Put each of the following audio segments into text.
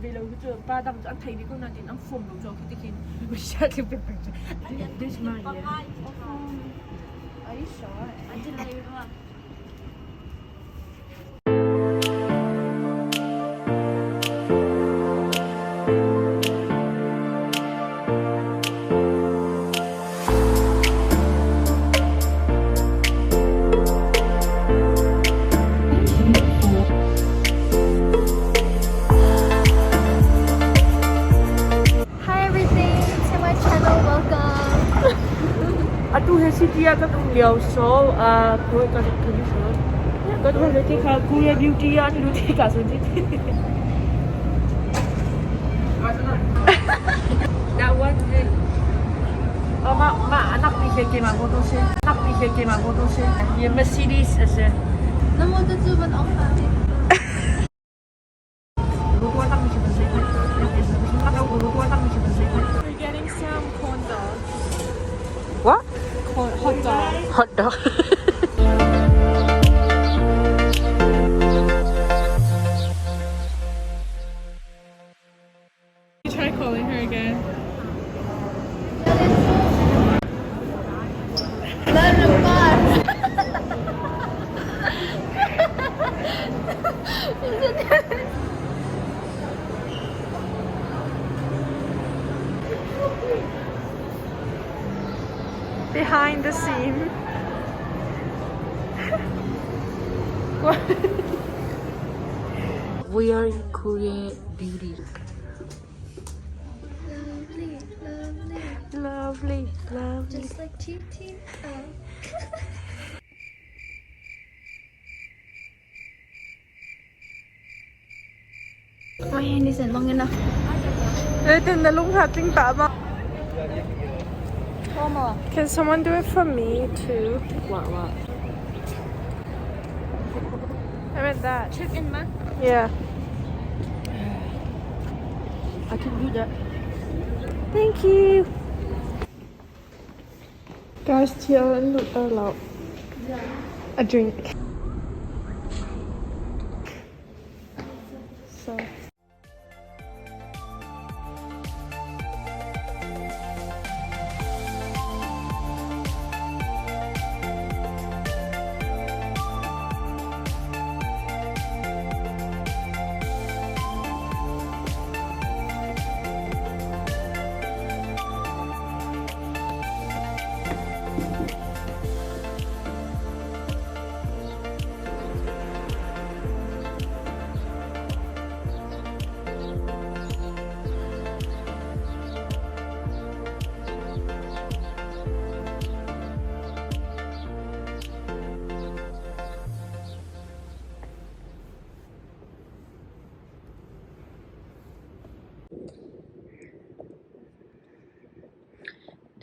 below to padang ang thai ko natin ang form lo so kitikin we share the paper this man yeah are you sure I didn't know you were tu hesi dia ka tu liao so ko ka tu ni so ko tu le ti ka ku ye beauty ya ni lu ti ka so ti that one ma anak ni ke ma ko tu se anak ni ke ma ko tu se ye Mercedes se那么的资本auch fertig. 如果当你去谁会那个如果当你去谁会 We're getting some corn dogs. what Hot dog. hot dog Try calling her again. Behind the scene. we are in Korea beauty Lovely, lovely. lovely Just like cheating. My hand isn't long enough. Can someone do it for me too? what I meant that. chicken man Yeah. I can do that Thank you. Guys, chill and look loud. A drink. So.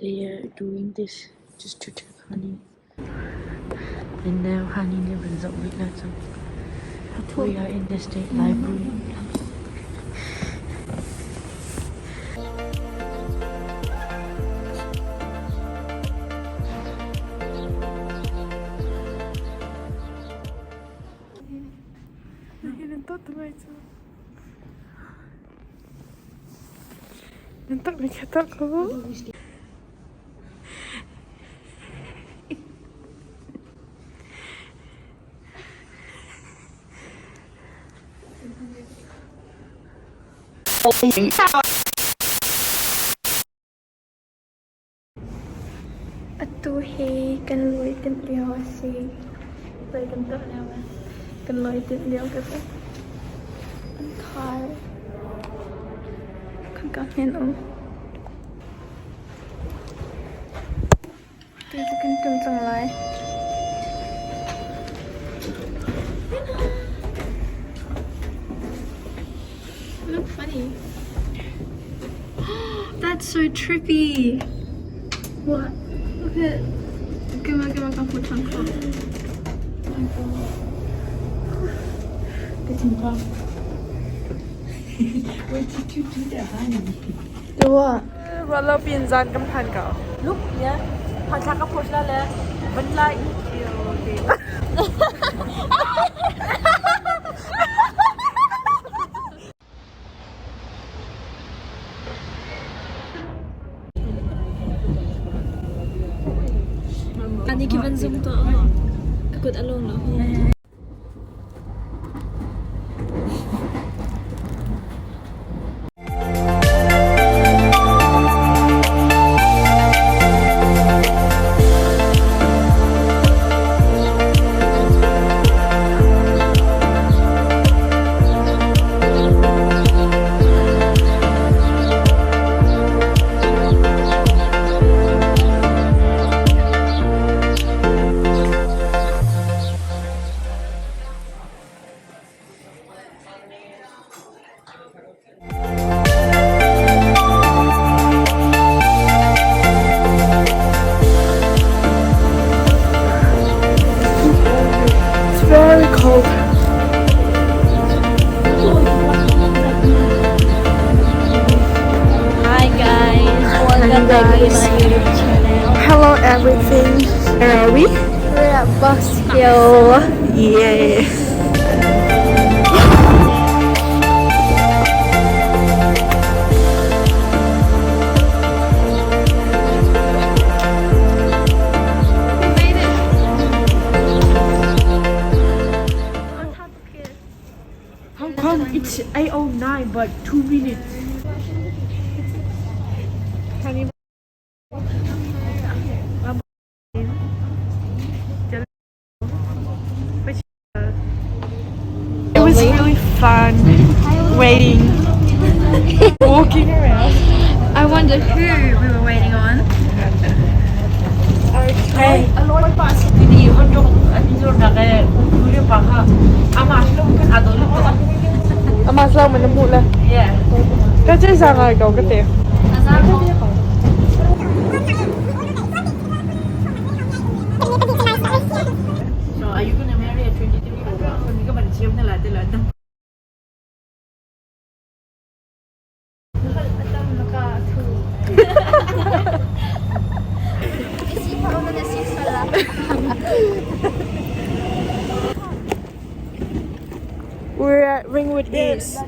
they are doing this just to take honey and now honey levels up with that so we are in the state library Nantok dikata ko. Atuhi kan lôi tin liao si. Lôi tin to liao kan lôi tin liao cái gì? Anh khai. Kan ka hen om. Tôi sẽ cần trông chẳng lại. Look funny. That's so trippy. What? Look at. Give me a couple of chunks. Oh my god. Cái gì không? Where did you do that, honey? Do what? ว่าเราเปลี่ยนจานกำพันก่อน Look, yeah. Pancha ka push la le. Vẫn lại. Very cold. Hi guys, welcome back to my YouTube channel. Hello everything. Where are we? We're at Bus Hill. Yeah. How come it's 8:09 but 2 minutes? It was really fun waiting, walking around. I wonder who we were waiting on. Hey, ini untuk anjur nak kuliah paha. Amas lu kan ada lu kan? Amas lau mình mua lên. Yeah. Cái chế sao rồi cậu cái tiền? So are you gonna marry at 23?คนนี้ก็บัญชีนั่นแหละแต่ละต้อง We're at Ringwood East.